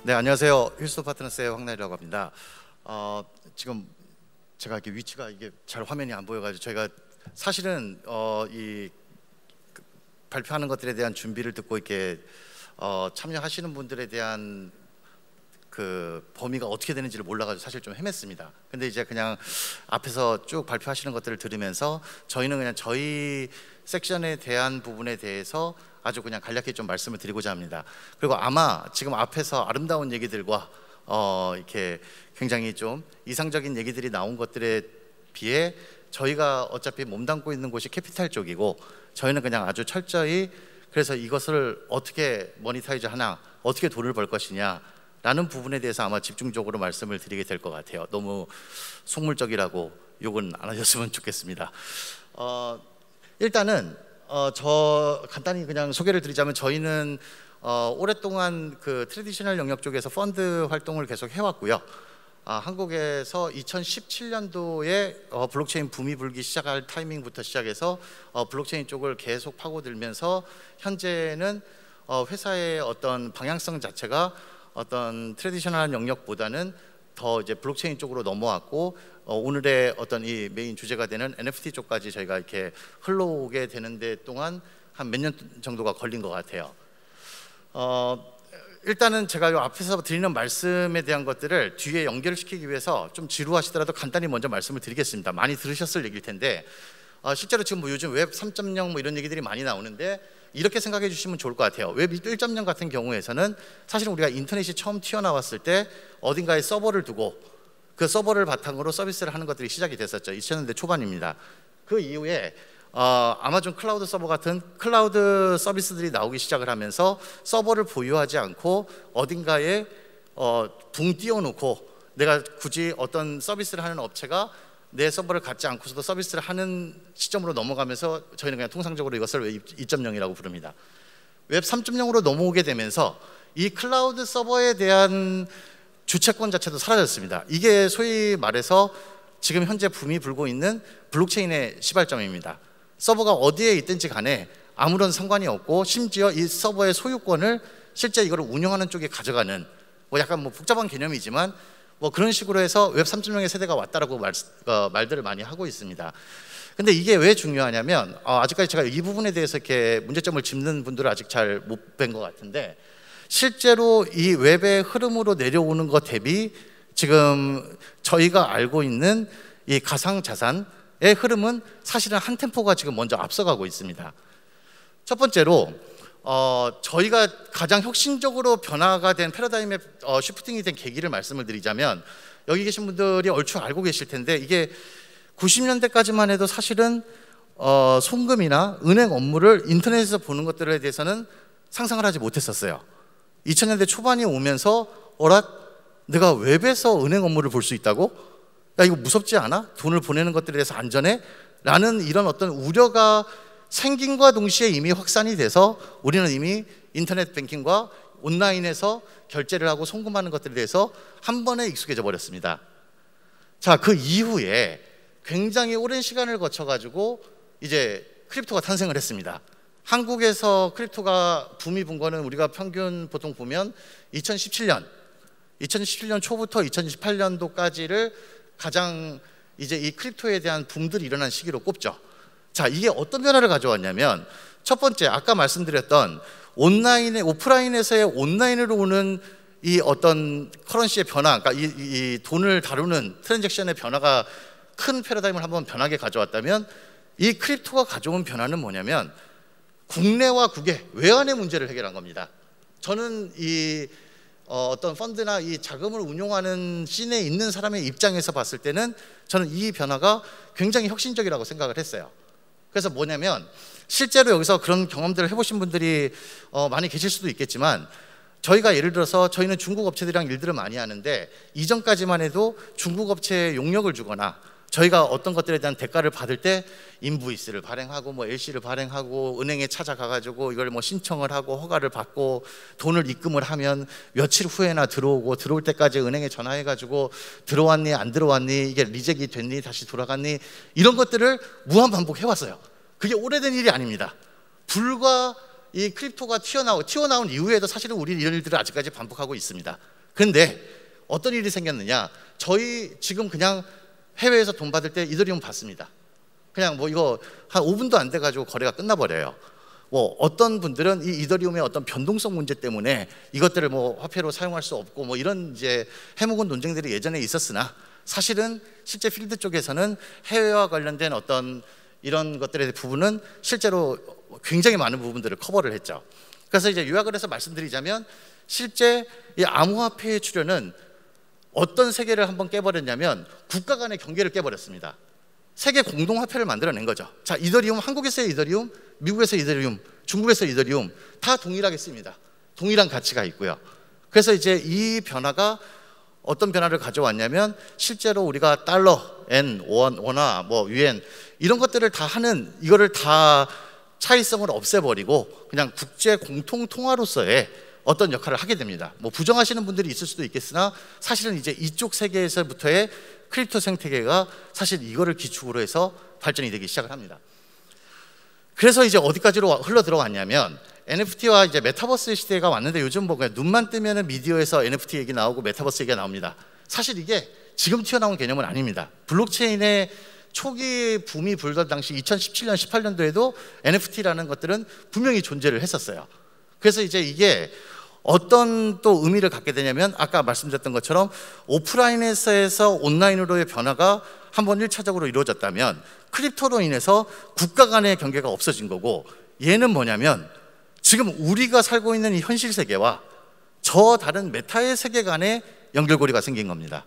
네, 안녕하세요. 힐스토 파트너스의 황나일이라고 합니다. 지금 제가 이렇게 위치가 이게 잘 화면이 안 보여가지고 저희가 사실은 발표하는 것들에 대한 준비를 듣고 이렇게 참여하시는 분들에 대한 그 범위가 어떻게 되는지를 몰라가지고 사실 좀 헤맸습니다. 근데 이제 그냥 앞에서 쭉 발표하시는 것들을 들으면서 저희는 그냥 저희 섹션에 대한 부분에 대해서 아주 그냥 간략히 좀 말씀을 드리고자 합니다. 그리고 아마 지금 앞에서 아름다운 얘기들과 이렇게 굉장히 좀 이상적인 얘기들이 나온 것들에 비해 저희가 어차피 몸담고 있는 곳이 캐피탈 쪽이고 저희는 그냥 아주 철저히 그래서 이것을 어떻게 모니타이즈 하나, 어떻게 돈을 벌 것이냐 라는 부분에 대해서 아마 집중적으로 말씀을 드리게 될 것 같아요. 너무 속물적이라고 욕은 안 하셨으면 좋겠습니다. 일단은 저 간단히 그냥 소개를 드리자면 저희는 오랫동안 그 트래디셔널 영역 쪽에서 펀드 활동을 계속 해왔고요. 한국에서 2017년도에 블록체인 붐이 불기 시작할 타이밍부터 시작해서 블록체인 쪽을 계속 파고들면서 현재는 회사의 어떤 방향성 자체가 어떤 트래디셔널한 영역보다는 더 이제 블록체인 쪽으로 넘어왔고 오늘의 어떤 이 메인 주제가 되는 NFT 쪽까지 저희가 이렇게 흘러오게 되는 데 동안 한 몇 년 정도가 걸린 것 같아요. 일단은 제가 이 앞에서 드리는 말씀에 대한 것들을 뒤에 연결시키기 위해서 좀 지루하시더라도 간단히 먼저 말씀을 드리겠습니다. 많이 들으셨을 얘기일 텐데 실제로 지금 뭐 요즘 웹 3.0 뭐 이런 얘기들이 많이 나오는데 이렇게 생각해 주시면 좋을 것 같아요. 웹 1.0 같은 경우에서는 사실 우리가 인터넷이 처음 튀어나왔을 때 어딘가에 서버를 두고 그 서버를 바탕으로 서비스를 하는 것들이 시작이 됐었죠. 2000년대 초반입니다. 그 이후에 아마존 클라우드 서버 같은 클라우드 서비스들이 나오기 시작을 하면서 서버를 보유하지 않고 어딘가에 붕 띄워놓고 내가 굳이 어떤 서비스를 하는 업체가 내 서버를 갖지 않고서도 서비스를 하는 시점으로 넘어가면서 저희는 그냥 통상적으로 이것을 웹 2.0이라고 부릅니다. 웹 3.0으로 넘어오게 되면서 이 클라우드 서버에 대한 주체권 자체도 사라졌습니다. 이게 소위 말해서 지금 현재 붐이 불고 있는 블록체인의 시발점입니다. 서버가 어디에 있든지 간에 아무런 상관이 없고 심지어 이 서버의 소유권을 실제 이걸 운영하는 쪽에 가져가는 뭐 약간 뭐 복잡한 개념이지만 뭐 그런 식으로 해서 웹 3.0의 세대가 왔다라고 말들을 많이 하고 있습니다. 근데 이게 왜 중요하냐면 아직까지 제가 이 부분에 대해서 이렇게 문제점을 짚는 분들을 아직 잘 못 뵌 것 같은데 실제로 이 웹의 흐름으로 내려오는 것 대비 지금 저희가 알고 있는 이 가상자산의 흐름은 사실은 한 템포가 지금 먼저 앞서가고 있습니다. 첫 번째로 저희가 가장 혁신적으로 변화가 된 패러다임의 시프팅이 된 계기를 말씀을 드리자면 여기 계신 분들이 얼추 알고 계실 텐데 이게 90년대까지만 해도 사실은 송금이나 은행 업무를 인터넷에서 보는 것들에 대해서는 상상을 하지 못했었어요. 2000년대 초반이 오면서 내가 웹에서 은행 업무를 볼 수 있다고? 야 이거 무섭지 않아? 돈을 보내는 것들에 대해서 안전해? 라는 이런 어떤 우려가 생긴과 동시에 이미 확산이 돼서 우리는 이미 인터넷 뱅킹과 온라인에서 결제를 하고 송금하는 것들에 대해서 한 번에 익숙해져 버렸습니다. 자, 그 이후에 굉장히 오랜 시간을 거쳐가지고 이제 크립토가 탄생을 했습니다. 한국에서 크립토가 붐이 분 거는 우리가 평균 보통 보면 2017년 초부터 2018년도까지를 가장 이제 이 크립토에 대한 붐들이 일어난 시기로 꼽죠. 자, 이게 어떤 변화를 가져왔냐면 첫 번째 아까 말씀드렸던 오프라인에서의 온라인으로 오는 이 어떤 커런시의 변화, 그러니까 이 돈을 다루는 트랜잭션의 변화가 큰 패러다임을 한번 변하게 가져왔다면 이 크립토가 가져온 변화는 뭐냐면 국내와 국외, 외환의 문제를 해결한 겁니다. 저는 이 어떤 펀드나 이 자금을 운용하는 씬에 있는 사람의 입장에서 봤을 때는 저는 이 변화가 굉장히 혁신적이라고 생각을 했어요. 그래서 뭐냐면 실제로 여기서 그런 경험들을 해보신 분들이 많이 계실 수도 있겠지만 저희가 예를 들어서 저희는 중국 업체들이랑 일들을 많이 하는데 이전까지만 해도 중국 업체에 용역을 주거나 저희가 어떤 것들에 대한 대가를 받을 때 인보이스를 발행하고 뭐 LC를 발행하고 은행에 찾아가가지고 이걸 뭐 신청을 하고 허가를 받고 돈을 입금을 하면 며칠 후에나 들어오고 들어올 때까지 은행에 전화해가지고 들어왔니 안 들어왔니 이게 리젝이 됐니 다시 돌아갔니 이런 것들을 무한 반복해왔어요. 그게 오래된 일이 아닙니다. 불과 이 크립토가 튀어나온 이후에도 사실은 우리는 이런 일들을 아직까지 반복하고 있습니다. 그런데 어떤 일이 생겼느냐, 저희 지금 그냥 해외에서 돈 받을 때 이더리움 받습니다. 그냥 뭐 이거 한 5분도 안 돼가지고 거래가 끝나버려요. 뭐 어떤 분들은 이 이더리움의 어떤 변동성 문제 때문에 이것들을 뭐 화폐로 사용할 수 없고 뭐 이런 이제 해묵은 논쟁들이 예전에 있었으나, 사실은 실제 필드 쪽에서는 해외와 관련된 어떤 이런 것들의 부분은 실제로 굉장히 많은 부분들을 커버를 했죠. 그래서 이제 요약을 해서 말씀드리자면, 실제 이 암호화폐의 출현은 어떤 세계를 한번 깨버렸냐면 국가 간의 경계를 깨버렸습니다. 세계 공동화폐를 만들어낸 거죠. 자, 이더리움, 한국에서의 이더리움, 미국에서의 이더리움, 중국에서의 이더리움 다 동일하게 씁니다. 동일한 가치가 있고요. 그래서 이제 이 변화가 어떤 변화를 가져왔냐면, 실제로 우리가 달러, 엔, 원화, 뭐 유엔 이런 것들을 다 하는, 이거를 다 차이성을 없애버리고 그냥 국제 공통 통화로서의 어떤 역할을 하게 됩니다. 뭐 부정하시는 분들이 있을 수도 있겠으나, 사실은 이제 이쪽 세계에서부터의 크립토 생태계가 사실 이거를 기축으로 해서 발전이 되기 시작을 합니다. 그래서 이제 어디까지로 흘러 들어갔냐면, NFT와 이제 메타버스 시대가 왔는데, 요즘 뭐 그냥 눈만 뜨면은 미디어에서 NFT 얘기 나오고 메타버스 얘기가 나옵니다. 사실 이게 지금 튀어나온 개념은 아닙니다. 블록체인의 초기 붐이 불던 당시 2017년, 18년도에도 NFT라는 것들은 분명히 존재를 했었어요. 그래서 이제 이게 어떤 또 의미를 갖게 되냐면, 아까 말씀드렸던 것처럼 오프라인에서 온라인으로의 변화가 한번 1차적으로 이루어졌다면, 크립토로 인해서 국가 간의 경계가 없어진 거고, 얘는 뭐냐면 지금 우리가 살고 있는 이 현실 세계와 저 다른 메타의 세계 간의 연결고리가 생긴 겁니다.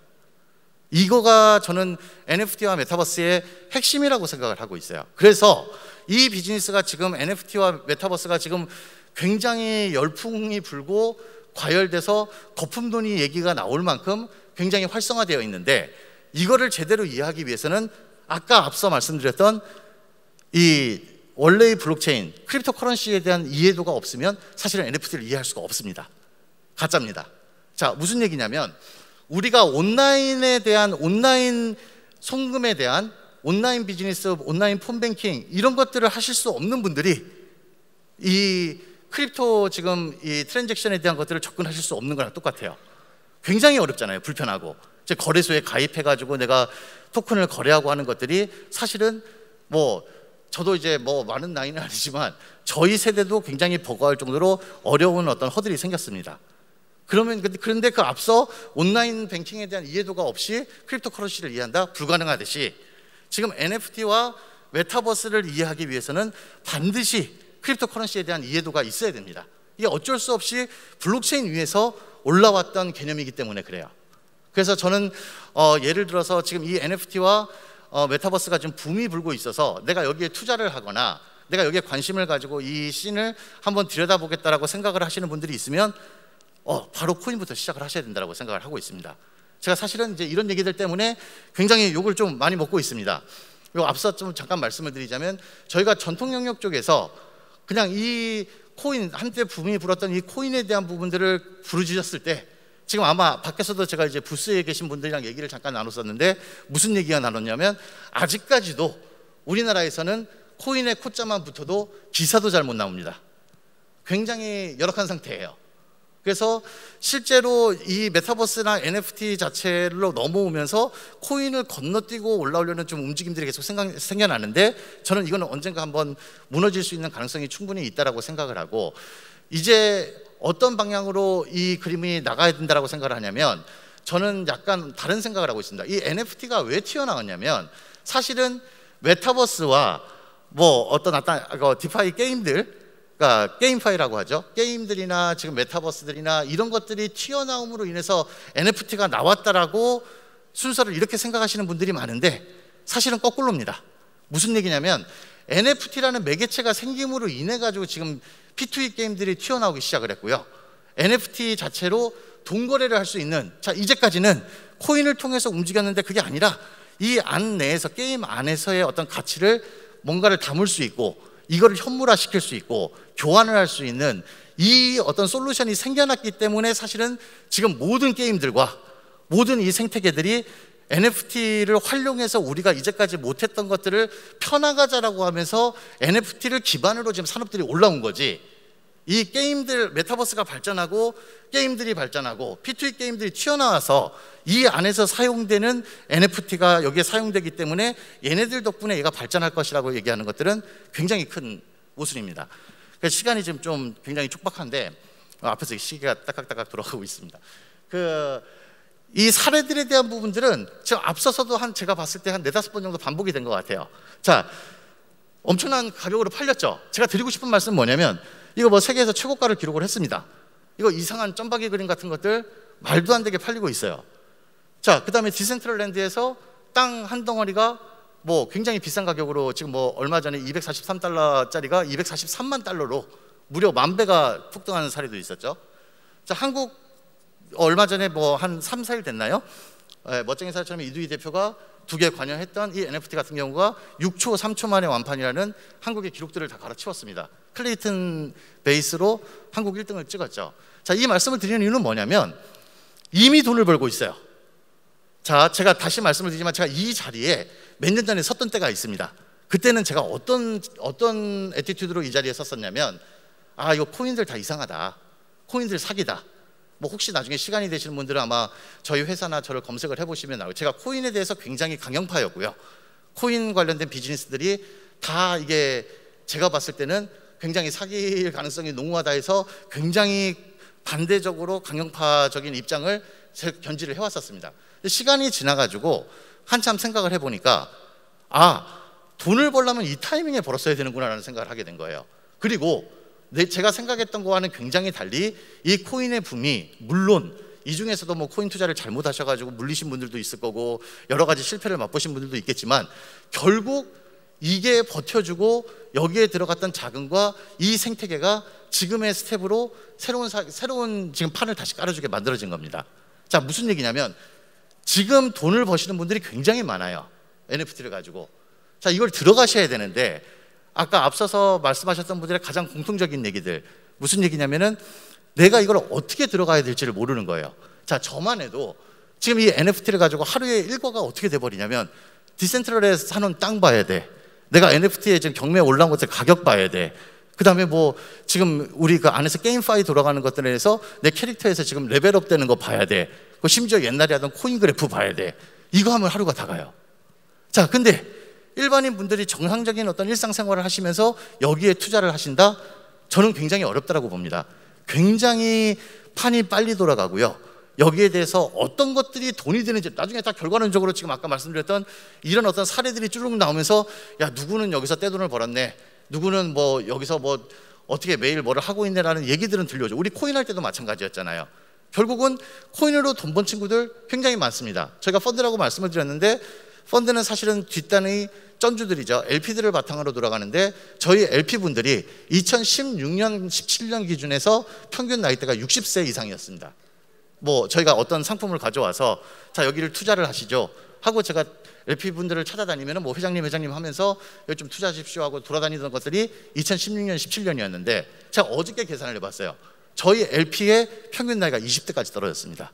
이거가 저는 NFT와 메타버스의 핵심이라고 생각을 하고 있어요. 그래서 이 비즈니스가 지금, NFT와 메타버스가 지금 굉장히 열풍이 불고 과열돼서 거품돈이 얘기가 나올 만큼 굉장히 활성화되어 있는데, 이거를 제대로 이해하기 위해서는 아까 앞서 말씀드렸던 이 원래의 블록체인, 크립토 커런시에 대한 이해도가 없으면 사실은 NFT를 이해할 수가 없습니다. 가짜입니다. 자, 무슨 얘기냐면, 우리가 온라인에 대한, 온라인 송금에 대한, 온라인 비즈니스, 온라인 폰뱅킹 이런 것들을 하실 수 없는 분들이 이 크립토 지금 이 트랜잭션에 대한 것들을 접근하실 수 없는 거랑 똑같아요. 굉장히 어렵잖아요. 불편하고. 이제 거래소에 가입해가지고 내가 토큰을 거래하고 하는 것들이 사실은 뭐 저도 이제 뭐 많은 나이는 아니지만 저희 세대도 굉장히 버거워할 정도로 어려운 어떤 허들이 생겼습니다. 그런데 그 앞서 온라인 뱅킹에 대한 이해도가 없이 크립토 커런시를 이해한다? 불가능하듯이, 지금 NFT와 메타버스를 이해하기 위해서는 반드시 크립토 커런시에 대한 이해도가 있어야 됩니다. 이게 어쩔 수 없이 블록체인 위에서 올라왔던 개념이기 때문에 그래요. 그래서 저는 예를 들어서 지금 이 NFT와 메타버스가 지금 붐이 불고 있어서 내가 여기에 투자를 하거나 내가 여기에 관심을 가지고 이 씬을 한번 들여다보겠다라고 생각을 하시는 분들이 있으면 바로 코인부터 시작을 하셔야 된다고 생각을 하고 있습니다. 제가 사실은 이제 이런 얘기들 때문에 굉장히 욕을 좀 많이 먹고 있습니다. 그리고 앞서 좀 잠깐 말씀을 드리자면, 저희가 전통 영역 쪽에서 그냥 이 코인, 한때 붐이 불었던 이 코인에 대한 부분들을 부르짖었을 때, 지금 아마 밖에서도 제가 이제 부스에 계신 분들이랑 얘기를 잠깐 나눴었는데, 무슨 얘기가 나눴냐면, 아직까지도 우리나라에서는 코인의 코자만 붙어도 기사도 잘 못 나옵니다. 굉장히 열악한 상태예요. 그래서 실제로 이 메타버스나 NFT 자체로 넘어오면서 코인을 건너뛰고 올라오려는 좀 움직임들이 계속 생겨나는데, 저는 이거는 언젠가 한번 무너질 수 있는 가능성이 충분히 있다고 생각을 하고, 이제 어떤 방향으로 이 그림이 나가야 된다고 생각을 하냐면, 저는 약간 다른 생각을 하고 있습니다. 이 NFT가 왜 튀어나왔냐면, 사실은 메타버스와 뭐 어떤 디파이 게임들, 그러니까 게임파이라고 하죠. 게임들이나 지금 메타버스들이나 이런 것들이 튀어나옴으로 인해서 NFT가 나왔다라고 순서를 이렇게 생각하시는 분들이 많은데, 사실은 거꾸로입니다. 무슨 얘기냐면, NFT라는 매개체가 생김으로 인해 가지고 지금 P2E 게임들이 튀어나오기 시작을 했고요. NFT 자체로 돈거래를 할 수 있는, 자, 이제까지는 코인을 통해서 움직였는데, 그게 아니라 이 안 내에서, 게임 안에서의 어떤 가치를 뭔가를 담을 수 있고, 이거를 현물화시킬 수 있고 교환을 할 수 있는 이 어떤 솔루션이 생겨났기 때문에, 사실은 지금 모든 게임들과 모든 이 생태계들이 NFT를 활용해서 우리가 이제까지 못했던 것들을 펴나가자라고 하면서 NFT를 기반으로 지금 산업들이 올라온 거지, 이 게임들, 메타버스가 발전하고 게임들이 발전하고 P2E 게임들이 튀어나와서 이 안에서 사용되는 NFT가 여기에 사용되기 때문에 얘네들 덕분에 얘가 발전할 것이라고 얘기하는 것들은 굉장히 큰 모순입니다. 그래서 시간이 지금 좀 굉장히 촉박한데 앞에서 시계가 따깍따깍 돌아가고 있습니다. 이 사례들에 대한 부분들은 지금 앞서서도 제가 봤을 때 한 4-5번 정도 반복이 된 것 같아요. 자, 엄청난 가격으로 팔렸죠. 제가 드리고 싶은 말씀은 뭐냐면 이거 뭐 세계에서 최고가를 기록을 했습니다. 이거 이상한 점박이 그림 같은 것들 말도 안 되게 팔리고 있어요. 자, 그 다음에 디센트럴랜드에서 땅 한 덩어리가 뭐 굉장히 비싼 가격으로 지금 뭐 얼마 전에 243달러짜리가 243만 달러로 무려 10,000배가 폭등하는 사례도 있었죠. 자, 한국 얼마 전에 뭐 한 3-4일 됐나요? 멋쟁이 사례처럼 이두희 대표가 2개 관여했던 이 NFT 같은 경우가 6초, 3초 만에 완판이라는 한국의 기록들을 다 갈아치웠습니다. 클레이튼 베이스로 한국 1등을 찍었죠. 자, 이 말씀을 드리는 이유는 뭐냐면 이미 돈을 벌고 있어요. 자, 제가 다시 말씀을 드리지만 제가 이 자리에 몇 년 전에 섰던 때가 있습니다. 그때는 제가 어떤 애티튜드로 이 자리에 섰었냐면 이거 코인들 다 이상하다. 코인들 사기다. 뭐 혹시 나중에 시간이 되시는 분들은 아마 저희 회사나 저를 검색을 해보시면 나와요. 제가 코인에 대해서 굉장히 강경파였고요. 코인 관련된 비즈니스들이 다 이게 제가 봤을 때는 굉장히 사기일 가능성이 농후하다 해서 굉장히 반대적으로 강경파적인 입장을 견지를 해왔었습니다. 시간이 지나가지고 한참 생각을 해보니까 돈을 벌려면 이 타이밍에 벌었어야 되는구나 라는 생각을 하게 된 거예요. 그리고 제가 생각했던 거와는 굉장히 달리 이 코인의 붐이 물론 이 중에서도 뭐 코인 투자를 잘못하셔가지고 물리신 분들도 있을 거고 여러 가지 실패를 맛보신 분들도 있겠지만 결국 이게 버텨주고 여기에 들어갔던 자금과 이 생태계가 지금의 스텝으로 새로운 지금 판을 다시 깔아주게 만들어진 겁니다. 자, 무슨 얘기냐면 지금 돈을 버시는 분들이 굉장히 많아요. NFT를 가지고. 자, 이걸 들어가셔야 되는데 아까 앞서서 말씀하셨던 분들의 가장 공통적인 얘기들 무슨 얘기냐면은 내가 이걸 어떻게 들어가야 될지를 모르는 거예요. 자, 저만 해도 지금 이 NFT를 가지고 하루에 일과가 어떻게 돼버리냐면 디센트럴에서 사놓은 땅 봐야 돼. 내가 NFT에 지금 경매에 올라온 것들 가격 봐야 돼. 그 다음에 뭐 지금 우리 그 안에서 게임파이 돌아가는 것들에 대해서 내 캐릭터에서 지금 레벨업 되는 거 봐야 돼. 그 심지어 옛날에 하던 코인 그래프 봐야 돼. 이거 하면 하루가 다 가요. 자, 근데 일반인 분들이 정상적인 어떤 일상생활을 하시면서 여기에 투자를 하신다? 저는 굉장히 어렵다고 봅니다. 굉장히 판이 빨리 돌아가고요. 여기에 대해서 어떤 것들이 돈이 되는지 나중에 다 결과론적으로 지금 아까 말씀드렸던 이런 어떤 사례들이 쭈르륵 나오면서 야, 누구는 여기서 떼돈을 벌었네. 누구는 뭐 여기서 뭐 어떻게 매일 뭐를 하고 있네라는 얘기들은 들려오죠. 우리 코인 할 때도 마찬가지였잖아요. 결국은 코인으로 돈 번 친구들 굉장히 많습니다. 저희가 펀드라고 말씀을 드렸는데 펀드는 사실은 뒷단의 쩐주들이죠. LP들을 바탕으로 돌아가는데 저희 LP분들이 2016년, 17년 기준에서 평균 나이대가 60세 이상이었습니다. 뭐 저희가 어떤 상품을 가져와서 자, 여기를 투자를 하시죠 하고 제가 LP분들을 찾아다니면 뭐 회장님 하면서 여기 좀 투자하십시오 하고 돌아다니던 것들이 2016년, 17년이었는데 제가 어저께 계산을 해봤어요. 저희 LP의 평균 나이가 20대까지 떨어졌습니다.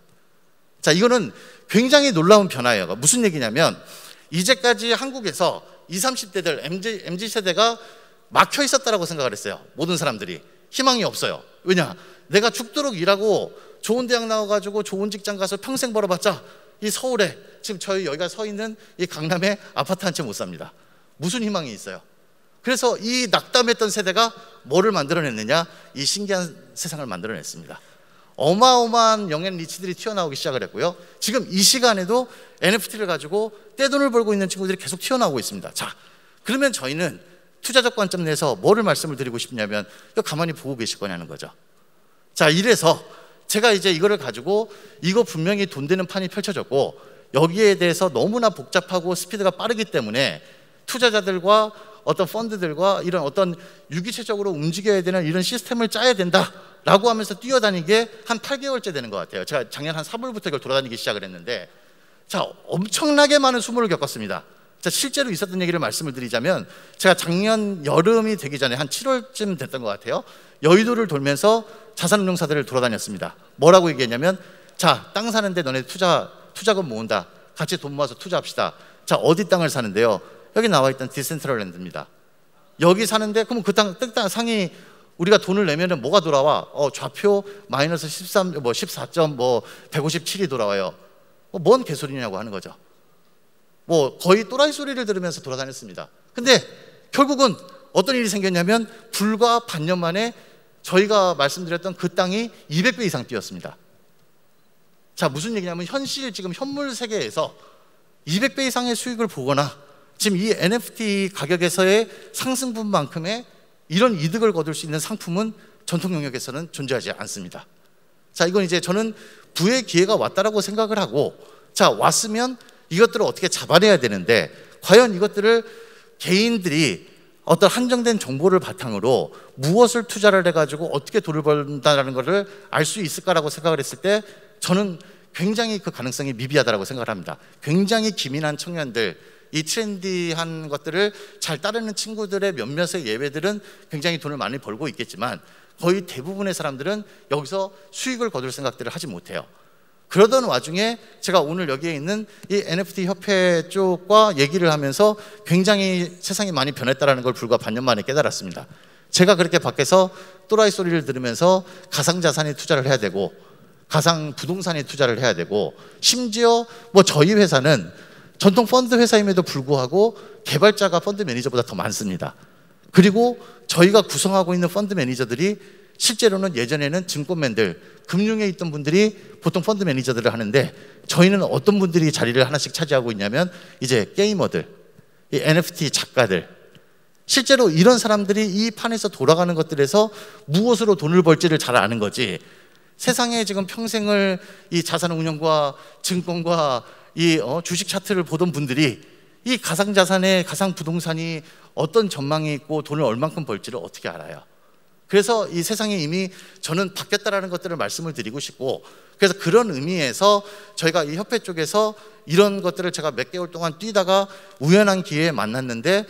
자, 이거는 굉장히 놀라운 변화예요. 무슨 얘기냐면 이제까지 한국에서 20, 30대들 MZ세대가 막혀 있었다라고 생각을 했어요. 모든 사람들이 희망이 없어요. 왜냐? 내가 죽도록 일하고 좋은 대학 나와가지고 좋은 직장 가서 평생 벌어봤자 이 서울에 지금 저희 여기가 서 있는 이 강남에 아파트 한 채 못 삽니다. 무슨 희망이 있어요? 그래서 이 낙담했던 세대가 뭐를 만들어냈느냐? 이 신기한 세상을 만들어냈습니다. 어마어마한 영앤 리치들이 튀어나오기 시작을 했고요. 지금 이 시간에도 NFT를 가지고 떼돈을 벌고 있는 친구들이 계속 튀어나오고 있습니다. 자, 그러면 저희는 투자적 관점 내에서 뭐를 말씀을 드리고 싶냐면 이거 가만히 보고 계실 거냐는 거죠. 자, 이래서 제가 이제 이거를 가지고 이거 분명히 돈 되는 판이 펼쳐졌고 여기에 대해서 너무나 복잡하고 스피드가 빠르기 때문에 투자자들과 어떤 펀드들과 이런 어떤 유기체적으로 움직여야 되는 이런 시스템을 짜야 된다라고 하면서 뛰어다니게 한 8개월째 되는 것 같아요. 제가 작년 한 3월부터 이걸 돌아다니기 시작을 했는데 자, 엄청나게 많은 수모를 겪었습니다. 자, 실제로 있었던 얘기를 말씀을 드리자면 제가 작년 여름이 되기 전에 한 7월쯤 됐던 것 같아요. 여의도를 돌면서 자산운용사들을 돌아다녔습니다. 뭐라고 얘기했냐면 자, 땅 사는데 너네 투자금 모은다. 같이 돈 모아서 투자합시다. 자, 어디 땅을 사는데요? 여기 나와 있던 디센트럴랜드입니다. 여기 사는데 그럼 그 땅 상이 우리가 돈을 내면은 뭐가 돌아와? 좌표 마이너스 13, 14점 157이 돌아와요. 뭔 개소리냐고 하는 거죠. 거의 또라이 소리를 들으면서 돌아다녔습니다. 근데 결국은 어떤 일이 생겼냐면 불과 반년 만에 저희가 말씀드렸던 그 땅이 200배 이상 뛰었습니다. 자, 무슨 얘기냐면 현실 지금 현물 세계에서 200배 이상의 수익을 보거나 지금 이 NFT 가격에서의 상승분만큼의 이런 이득을 거둘 수 있는 상품은 전통 영역에서는 존재하지 않습니다. 자, 이건 이제 저는 부의 기회가 왔다라고 생각을 하고, 자, 왔으면 이것들을 어떻게 잡아내야 되는데, 과연 이것들을 개인들이 어떤 한정된 정보를 바탕으로 무엇을 투자를 해가지고 어떻게 돈을 번다라는 것을 알 수 있을까라고 생각을 했을 때 저는 굉장히 그 가능성이 미비하다고 생각을 합니다. 굉장히 기민한 청년들, 이 트렌디한 것들을 잘 따르는 친구들의 몇몇의 예외들은 굉장히 돈을 많이 벌고 있겠지만 거의 대부분의 사람들은 여기서 수익을 거둘 생각들을 하지 못해요. 그러던 와중에 제가 오늘 여기에 있는 이 NFT 협회 쪽과 얘기를 하면서 굉장히 세상이 많이 변했다는 걸 불과 반년 만에 깨달았습니다. 제가 그렇게 밖에서 또라이 소리를 들으면서 가상자산에 투자를 해야 되고 가상 부동산에 투자를 해야 되고, 심지어 저희 회사는 전통 펀드 회사임에도 불구하고 개발자가 펀드 매니저보다 더 많습니다. 그리고 저희가 구성하고 있는 펀드 매니저들이 실제로는 예전에는 증권맨들, 금융에 있던 분들이 보통 펀드 매니저들을 하는데 저희는 어떤 분들이 자리를 하나씩 차지하고 있냐면 이제 게이머들, 이 NFT 작가들, 실제로 이런 사람들이 이 판에서 돌아가는 것들에서 무엇으로 돈을 벌지를 잘 아는 거지, 세상에 지금 평생을 이 자산운용과 증권과 이 주식 차트를 보던 분들이 이 가상자산의 가상부동산이 어떤 전망이 있고 돈을 얼만큼 벌지를 어떻게 알아요? 그래서 이 세상이 이미 저는 바뀌었다라는 것들을 말씀을 드리고 싶고, 그래서 그런 의미에서 저희가 이 협회 쪽에서 이런 것들을 제가 몇 개월 동안 뛰다가 우연한 기회에 만났는데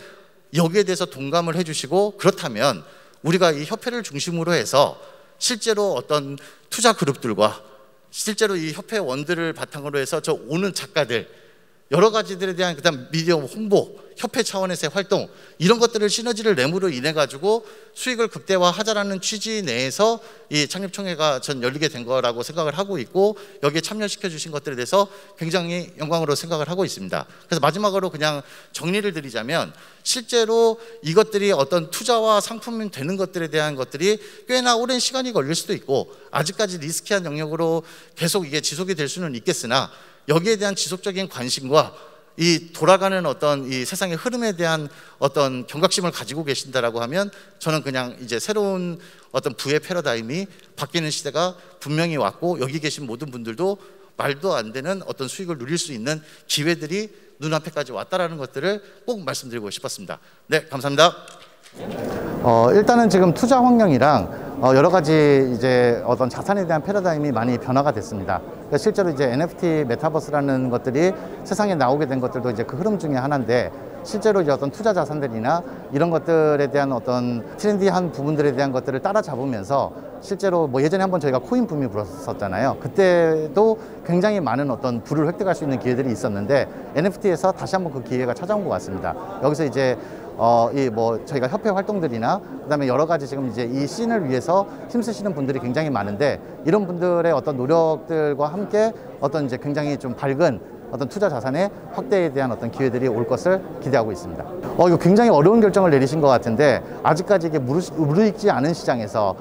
여기에 대해서 동감을 해주시고, 그렇다면 우리가 이 협회를 중심으로 해서 실제로 어떤 투자 그룹들과 실제로 이 협회 원들을 바탕으로 해서 저 오는 작가들, 여러 가지들에 대한 그다음 미디어 홍보, 협회 차원에서의 활동, 이런 것들을 시너지를 내므로 인해 가지고 수익을 극대화하자라는 취지 내에서 이 창립총회가 전 열리게 된 거라고 생각을 하고 있고, 여기에 참여시켜 주신 것들에 대해서 굉장히 영광으로 생각을 하고 있습니다. 그래서 마지막으로 그냥 정리를 드리자면, 실제로 이것들이 어떤 투자와 상품이 되는 것들에 대한 것들이 꽤나 오랜 시간이 걸릴 수도 있고 아직까지 리스키한 영역으로 계속 이게 지속이 될 수는 있겠으나, 여기에 대한 지속적인 관심과 이 돌아가는 어떤 이 세상의 흐름에 대한 어떤 경각심을 가지고 계신다라고 하면 저는 그냥 이제 새로운 어떤 부의 패러다임이 바뀌는 시대가 분명히 왔고, 여기 계신 모든 분들도 말도 안 되는 어떤 수익을 누릴 수 있는 기회들이 눈앞에까지 왔다라는 것들을 꼭 말씀드리고 싶었습니다. 네, 감사합니다. 일단은 지금 투자 환경이랑 여러 가지 이제 어떤 자산에 대한 패러다임이 많이 변화가 됐습니다. 그러니까 실제로 이제 NFT 메타버스라는 것들이 세상에 나오게 된 것들도 이제 그 흐름 중에 하나인데, 실제로 이제 어떤 투자 자산들이나 이런 것들에 대한 어떤 트렌디한 부분들에 대한 것들을 따라잡으면서 실제로 예전에 한번 저희가 코인 붐이 불었었잖아요. 그때도 굉장히 많은 어떤 부를 획득할 수 있는 기회들이 있었는데 NFT에서 다시 한번 그 기회가 찾아온 것 같습니다. 여기서 이제 저희가 협회 활동들이나 그다음에 여러 가지 지금 이제 이 씬을 위해서 힘쓰시는 분들이 굉장히 많은데, 이런 분들의 어떤 노력들과 함께 어떤 이제 굉장히 좀 밝은 어떤 투자 자산의 확대에 대한 어떤 기회들이 올 것을 기대하고 있습니다. 이거 굉장히 어려운 결정을 내리신 것 같은데, 아직까지 이게 무르익지 않은 시장에서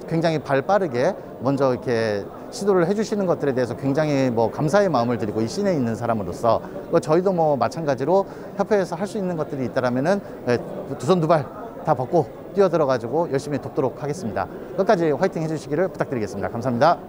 굉장히 발 빠르게 먼저 이렇게 시도를 해주시는 것들에 대해서 굉장히 감사의 마음을 드리고, 이 씬에 있는 사람으로서 저희도 마찬가지로 협회에서 할 수 있는 것들이 있다라면은 두 손 두 발 다 벗고 뛰어들어 가지고 열심히 돕도록 하겠습니다. 끝까지 화이팅 해주시기를 부탁드리겠습니다. 감사합니다.